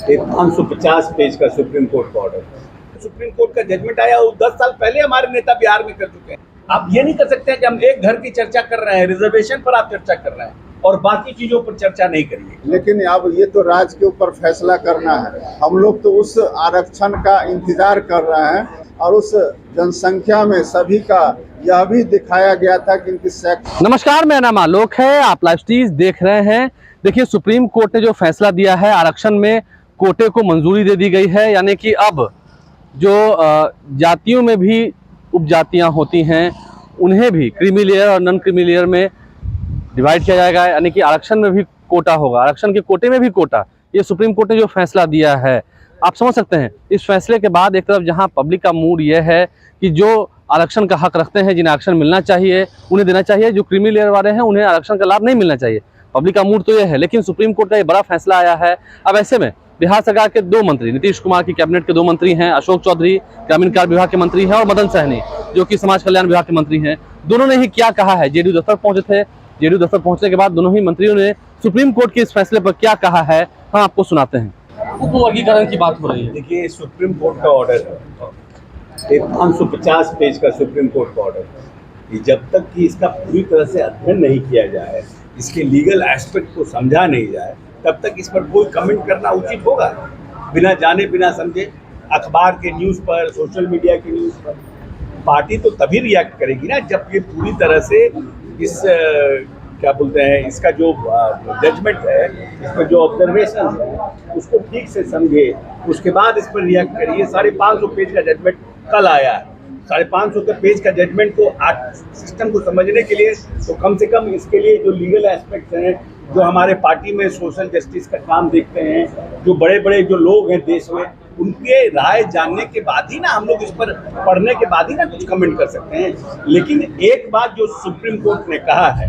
एक 550 पेज का supreme court का ऑर्डर। सुप्रीम कोर्ट का जजमेंट आया वो 10 साल पहले हमारे नेता बिहार में कर चुके हैं। आप ये नहीं कर सकते कि हम एक घर की चर्चा कर रहे हैं, रिजर्वेशन पर आप चर्चा कर रहे हैं और बाकी चीजों पर चर्चा नहीं करिए। लेकिन अब ये तो राज्य के ऊपर फैसला करना है। हम लोग तो उस आरक्षण का इंतजार कर रहे हैं और उस जनसंख्या में सभी का यह भी दिखाया गया था कि इनकी नमस्कार, मेरा नाम आलोक है। आप लाइव स्ट्रीज देख रहे हैं। देखिए, सुप्रीम कोर्ट ने जो फैसला दिया है, आरक्षण में कोटे को मंजूरी दे दी गई है। यानी कि अब जो जातियों में भी उपजातियां होती हैं उन्हें भी क्रीमी लेयर और नॉन क्रीमी लेयर में डिवाइड किया जाएगा। यानी कि आरक्षण में भी कोटा होगा, आरक्षण के कोटे में भी कोटा। ये सुप्रीम कोर्ट ने जो फैसला दिया है, आप समझ सकते हैं। इस फैसले के बाद एक तरफ जहां पब्लिक का मूड ये है कि जो आरक्षण का हक रखते हैं, जिन्हें आरक्षण मिलना चाहिए उन्हें देना चाहिए, जो क्रीमी लेयर वाले हैं उन्हें आरक्षण का लाभ नहीं मिलना चाहिए। पब्लिक का मूड तो यह है। लेकिन सुप्रीम कोर्ट का ये बड़ा फैसला आया है। अब ऐसे में बिहार सरकार के दो मंत्री, नीतीश कुमार की कैबिनेट के दो मंत्री हैं, अशोक चौधरी ग्रामीण कार्य विभाग के मंत्री हैं और मदन सहनी जो कि समाज कल्याण विभाग के मंत्री हैं, दोनों ने ही क्या कहा है। जेडीयू दफ्तर पहुंचे थे। जेडीयू दफ्तर पहुंचने के बाद दोनों ही मंत्रियों ने सुप्रीम कोर्ट के इस फैसले पर क्या कहा है, हम आपको सुनाते हैं। उपवर्गीकरण की बात हो रही है। देखिए, सुप्रीम कोर्ट का ऑर्डर है, एक 550 पेज का सुप्रीम कोर्ट का ऑर्डर है। जब तक कि इसका पूरी तरह से अध्ययन नहीं किया जाए, इसके लीगल एस्पेक्ट को समझा नहीं जाए, तब तक इस पर कोई कमेंट करना उचित होगा। बिना जाने बिना समझे अखबार के न्यूज़ पर, सोशल मीडिया के न्यूज़ पर पार्टी तो तभी रिएक्ट करेगी ना जब ये पूरी तरह से इस क्या बोलते हैं, इसका जो जजमेंट है, इसका जो ऑब्जर्वेशन है उसको ठीक से समझे, उसके बाद इस पर रिएक्ट करिए। 550 पेज का जजमेंट कल आया है। 550 पेज का जजमेंट को सिस्टम को समझने के लिए तो कम से कम इसके लिए जो लीगल एस्पेक्ट्स हैं, जो हमारे पार्टी में सोशल जस्टिस का काम देखते हैं, जो बड़े बड़े जो लोग हैं देश में, उनके राय जानने के बाद ही ना हम लोग इस पर पढ़ने के बाद ही ना कुछ कमेंट कर सकते हैं। लेकिन एक बात जो सुप्रीम कोर्ट ने कहा है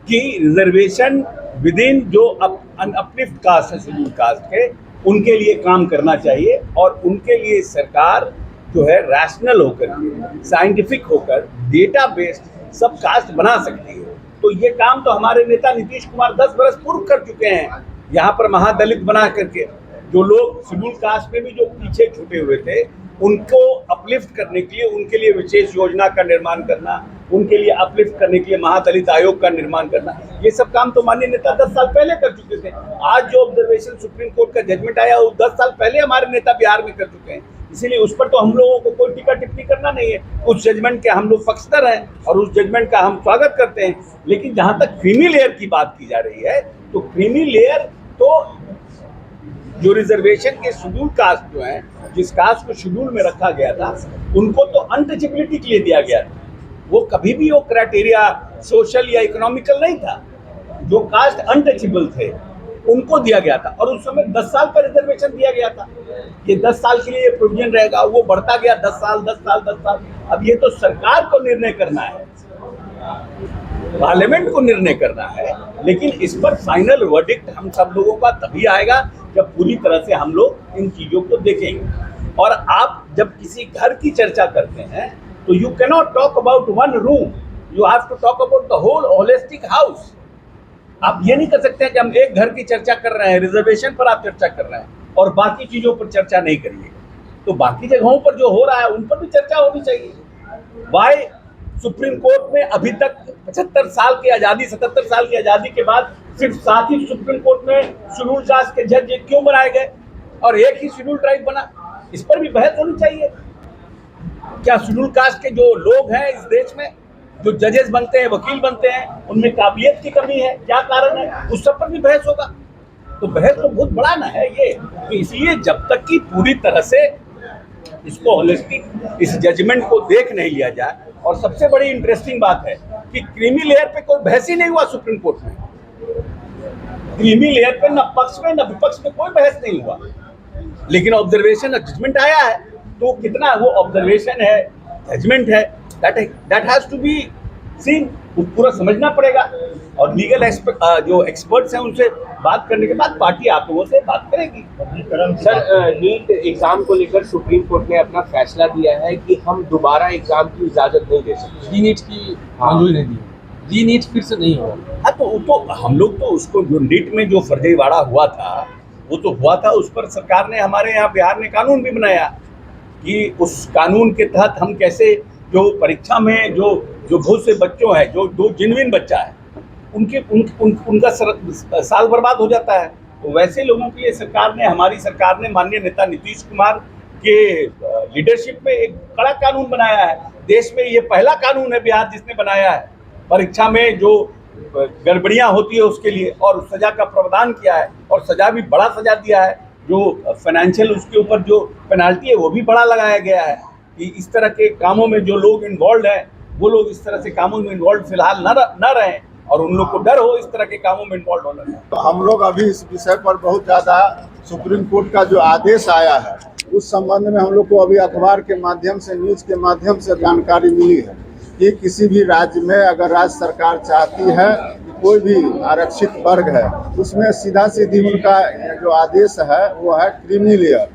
कि रिजर्वेशन विद इन जो अपलिफ्ट कास्ट है, शेड्यूल कास्ट के, उनके लिए काम करना चाहिए और उनके लिए सरकार जो है रैशनल होकर के, साइंटिफिक होकर, डेटा बेस्ड सब कास्ट बना सकती है। तो ये काम तो हमारे नेता नीतीश कुमार 10 बरस पूर्व कर चुके हैं। यहाँ पर महादलित बना करके जो लोग शेड्यूल कास्ट में भी जो पीछे छूटे हुए थे उनको अपलिफ्ट करने के लिए, उनके लिए विशेष योजना का निर्माण करना, उनके लिए अपलिफ्ट करने के लिए महादलित आयोग का निर्माण करना, ये सब काम तो माननीय नेता 10 साल पहले कर चुके थे। आज जो ऑब्जर्वेशन सुप्रीम कोर्ट का जजमेंट आया वो 10 साल पहले हमारे नेता बिहार में कर चुके हैं। इसीलिए उस पर तो हम लोगों को कोई टीका टिप्पणी करना नहीं है। उस जजमेंट के हम लोग पक्षधर हैं और उस जजमेंट का हम स्वागत करते हैं। लेकिन जहाँ तक क्रीमी लेयर की बात की जा रही है, तो क्रीमी लेयर तो जो रिजर्वेशन के शेड्यूल कास्ट जो है, जिस कास्ट को शेड्यूल में रखा गया था, उनको तो अनटचेबिलिटी के लिए दिया गया था। वो कभी भी वो क्राइटेरिया सोशल या इकोनॉमिकल नहीं था। जो कास्ट अनटचेबल थे उनको दिया गया था और उस समय 10 साल का रिजर्वेशन दिया गया था। ये 10 साल के लिए प्रोविजन रहेगा, वो बढ़ता गया 10 साल, 10 साल, 10 साल। अब ये तो सरकार को निर्णय करना है, पार्लियामेंट को निर्णय करना है। लेकिन इस पर फाइनल वर्डिक्ट हम सब लोगों का तभी आएगा जब पूरी तरह से हम लोग इन चीज़ों को देखेंगे। और आप जब किसी घर की चर्चा करते हैं तो you can not talk about one room, you have to talk about the whole holistic house. आप ये नहीं कर सकते हैं कि हम एक घर की चर्चा कर रहे हैं, रिजर्वेशन पर आप चर्चा कर रहे हैं और बाकी चीज़ों पर चर्चा नहीं करिए। तो बाकी जगहों पर जो हो रहा है उन पर भी चर्चा होनी चाहिए। वाई सुप्रीम कोर्ट में अभी तक 75 साल की आज़ादी, 77 साल की आज़ादी के बाद सिर्फ 7 ही सुप्रीम कोर्ट में शेड्यूल कास्ट के जज क्यों बनाए गए और एक ही शेड्यूल ट्राइब बना? इस पर भी बहस होनी चाहिए। क्या शेड्यूल कास्ट के जो लोग हैं इस देश में, जो जजेस बनते हैं, वकील बनते हैं, उनमें काबिलियत की कमी है? क्या कारण है? उस सब पर भी बहस होगा। तो बहस तो बहुत बड़ा ना है ये। तो इसलिए जब तक कि पूरी तरह से इसको होलिस्टिक इस जजमेंट को देख नहीं लिया जाए, और सबसे बड़ी इंटरेस्टिंग बात है कि क्रीमी लेयर पे कोई बहस ही नहीं हुआ सुप्रीम कोर्ट में। क्रीमी लेयर पे न पक्ष में न विपक्ष में कोई बहस नहीं हुआ। लेकिन ऑब्जर्वेशन जजमेंट आया है, तो कितना वो ऑब्जर्वेशन है, जजमेंट है, that has to be seen, पूरा समझना पड़ेगा। और लीगल जो एक्सपर्ट्स हैं उनसे बात करने के बाद पार्टी आप लोगों से बात करेगी। सर, नीट एग्जाम को लेकर सुप्रीम कोर्ट ने अपना फैसला दिया है कि हम दोबारा एग्जाम की इजाजत नहीं दे सकते। जी नीट की मंजूरी नहीं दी, जी नीट फिर से नहीं होगा। हाँ, तो हम लोग तो उसको जो नीट में जो फर्जीवाड़ा हुआ था वो तो हुआ था, उस पर सरकार ने, हमारे यहाँ बिहार ने कानून भी बनाया कि उस कानून के तहत हम कैसे, जो परीक्षा में जो बहुत से बच्चों हैं, जो जेन्युइन बच्चा है, उनका साल बर्बाद हो जाता है। तो वैसे लोगों के लिए सरकार ने, हमारी सरकार ने, माननीय नेता नीतीश कुमार के लीडरशिप में एक कड़ा कानून बनाया है। देश में ये पहला कानून है बिहार जिसने बनाया है परीक्षा में जो गड़बड़ियां होती है उसके लिए, और सजा का प्रावधान किया है, और सजा भी बड़ा सजा दिया है। जो फाइनेंशियल उसके ऊपर जो पेनाल्टी है वो भी बड़ा लगाया गया है कि इस तरह के कामों में जो लोग इन्वॉल्व हैं वो लोग इस तरह से कामों में इन्वॉल्व फिलहाल न रहें, और उन लोग को डर हो इस तरह के कामों में इन्वॉल्व होने में। तो हम लोग अभी इस विषय पर बहुत ज़्यादा, सुप्रीम कोर्ट का जो आदेश आया है उस संबंध में हम लोग को अभी अखबार के माध्यम से, न्यूज़ के माध्यम से जानकारी मिली है कि किसी भी राज्य में अगर राज्य सरकार चाहती है कि कोई भी आरक्षित वर्ग है उसमें सीधा सीधी उनका जो आदेश है वो है क्रीमी लेयर।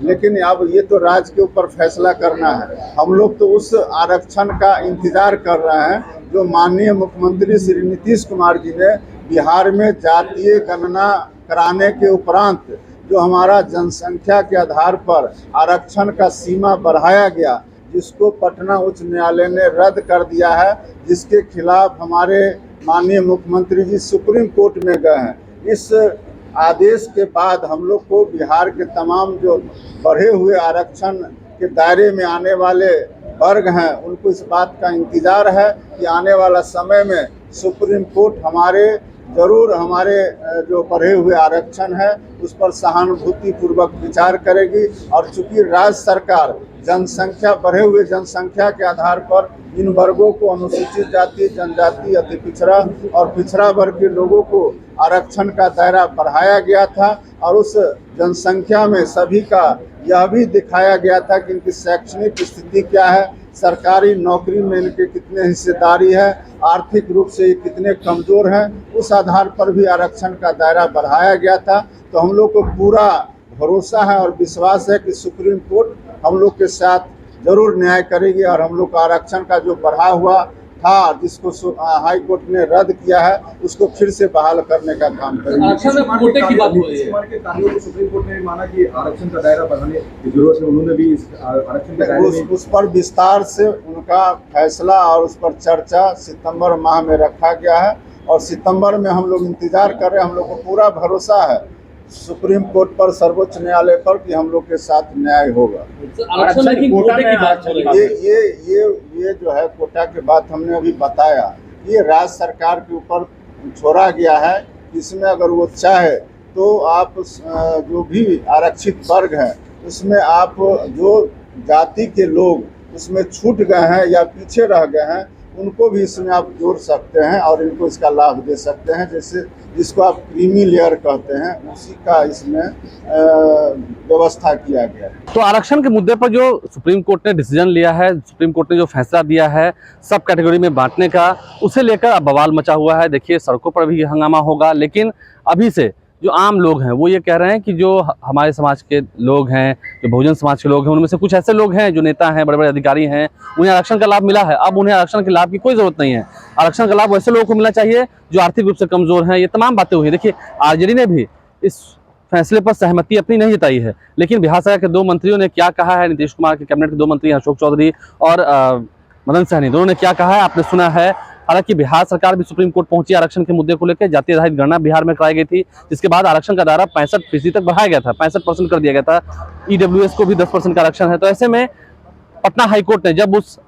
लेकिन अब ये तो राज्य के ऊपर फैसला करना है। हम लोग तो उस आरक्षण का इंतजार कर रहे हैं जो माननीय मुख्यमंत्री श्री नीतीश कुमार जी ने बिहार में जातीय गणना कराने के उपरांत जो हमारा जनसंख्या के आधार पर आरक्षण का सीमा बढ़ाया गया, जिसको पटना उच्च न्यायालय ने रद्द कर दिया है, जिसके खिलाफ हमारे माननीय मुख्यमंत्री जी सुप्रीम कोर्ट में गए हैं। इस आदेश के बाद हम लोग को बिहार के तमाम जो बढ़े हुए आरक्षण के दायरे में आने वाले वर्ग हैं उनको इस बात का इंतज़ार है कि आने वाला समय में सुप्रीम कोर्ट हमारे जो बढ़े हुए आरक्षण है उस पर सहानुभूति पूर्वक विचार करेगी। और चूंकि राज्य सरकार बढ़े हुए जनसंख्या के आधार पर इन वर्गों को, अनुसूचित जाति, जनजाति, अति पिछड़ा और पिछड़ा वर्ग के लोगों को आरक्षण का दायरा बढ़ाया गया था, और उस जनसंख्या में सभी का यह भी दिखाया गया था कि इनकी शैक्षणिक स्थिति क्या है, सरकारी नौकरी में इनके कितने हिस्सेदारी है, आर्थिक रूप से ये कितने कमज़ोर हैं, उस आधार पर भी आरक्षण का दायरा बढ़ाया गया था। तो हम लोग को पूरा भरोसा है और विश्वास है कि सुप्रीम कोर्ट हम लोग के साथ जरूर न्याय करेगी, और हम लोग का आरक्षण का जो बढ़ा हुआ था जिसको हाई कोर्ट ने रद्द किया है उसको फिर से बहाल करने का काम करेंगे। आरक्षण में कोटे की बात हो रही है। के कार्यों को सुप्रीम कोर्ट ने माना कि आरक्षण का दायरा बढ़ाने की जरूरत है, उन्होंने भी इस आरक्षण के दायरे में उस पर विस्तार से उनका फैसला और उस पर चर्चा सितंबर माह में रखा गया है, और सितंबर में हम लोग इंतजार कर रहे हैं। हम लोग को पूरा भरोसा है सुप्रीम कोर्ट पर, सर्वोच्च न्यायालय पर कि हम लोग के साथ न्याय होगा। आरक्षण की कोटे की बात चल रही है। ये जो है कोटा के बात हमने अभी बताया, ये राज्य सरकार के ऊपर छोड़ा गया है। इसमें अगर वो चाहे तो आप जो भी आरक्षित वर्ग है उसमें आप जो जाति के लोग उसमें छूट गए हैं या पीछे रह गए हैं उनको भी इसमें आप जोड़ सकते हैं और इनको इसका लाभ दे सकते हैं, जैसे जिसको आप क्रीमी लेयर कहते हैं, उसी का इसमें व्यवस्था किया गया है। तो आरक्षण के मुद्दे पर जो सुप्रीम कोर्ट ने डिसीजन लिया है, सुप्रीम कोर्ट ने जो फैसला दिया है सब कैटेगरी में बांटने का, उसे लेकर अब बवाल मचा हुआ है। देखिए सड़कों पर भी हंगामा होगा, लेकिन अभी से जो आम लोग हैं वो ये कह रहे हैं कि जो हमारे समाज के लोग हैं, जो बहुजन समाज के लोग हैं, उनमें से कुछ ऐसे लोग हैं जो नेता हैं, बड़े बड़े अधिकारी हैं, उन्हें आरक्षण का लाभ मिला है। अब उन्हें आरक्षण के लाभ की कोई जरूरत नहीं है। आरक्षण का लाभ वैसे लोगों को मिलना चाहिए जो आर्थिक रूप से कमजोर हैं। ये तमाम बातें हुई। देखिए आरजेडी ने भी इस फैसले पर सहमति अपनी नहीं जताई है, लेकिन बिहार सरकार के दो मंत्रियों ने क्या कहा है, नीतीश कुमार के कैबिनेट के दो मंत्री अशोक चौधरी और मदन सहनी, दोनों ने क्या कहा है आपने सुना है। हालांकि बिहार सरकार भी सुप्रीम कोर्ट पहुंची आरक्षण के मुद्दे को लेकर। जाति आधारित गणना बिहार में कराई गई थी, जिसके बाद आरक्षण का दायरा 65% तक बढ़ाया गया था, 65% कर दिया गया था। ईडब्ल्यूएस को भी 10% का आरक्षण है। तो ऐसे में पटना हाईकोर्ट ने जब उस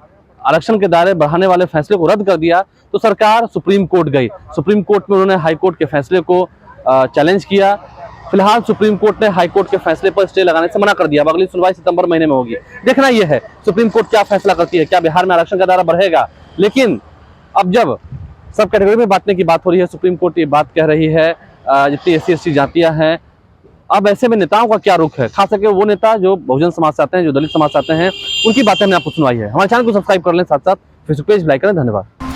आरक्षण के दायरे बढ़ाने वाले फैसले को रद्द कर दिया तो सरकार सुप्रीम कोर्ट गई। सुप्रीम कोर्ट में उन्होंने हाईकोर्ट के फैसले को चैलेंज किया। फिलहाल सुप्रीम कोर्ट ने हाईकोर्ट के फैसले पर स्टे लगाने से मना कर दिया। अब अगली सुनवाई सितंबर महीने में होगी। देखना यह है सुप्रीम कोर्ट क्या फैसला करती है, क्या बिहार में आरक्षण का दायरा बढ़ेगा। लेकिन अब जब सब कैटेगरी में बांटने की बात हो रही है, सुप्रीम कोर्ट ये बात कह रही है जितनी SC/ST जातियां हैं, अब ऐसे में नेताओं का क्या रुख है, खास करके वो नेता जो बहुजन समाज से आते हैं, जो दलित समाज से आते हैं, उनकी बातें हमने आपको सुनवाई है। हमारे चैनल को सब्सक्राइब कर लें, साथ साथ फेसबुक पेज लाइक करें। धन्यवाद।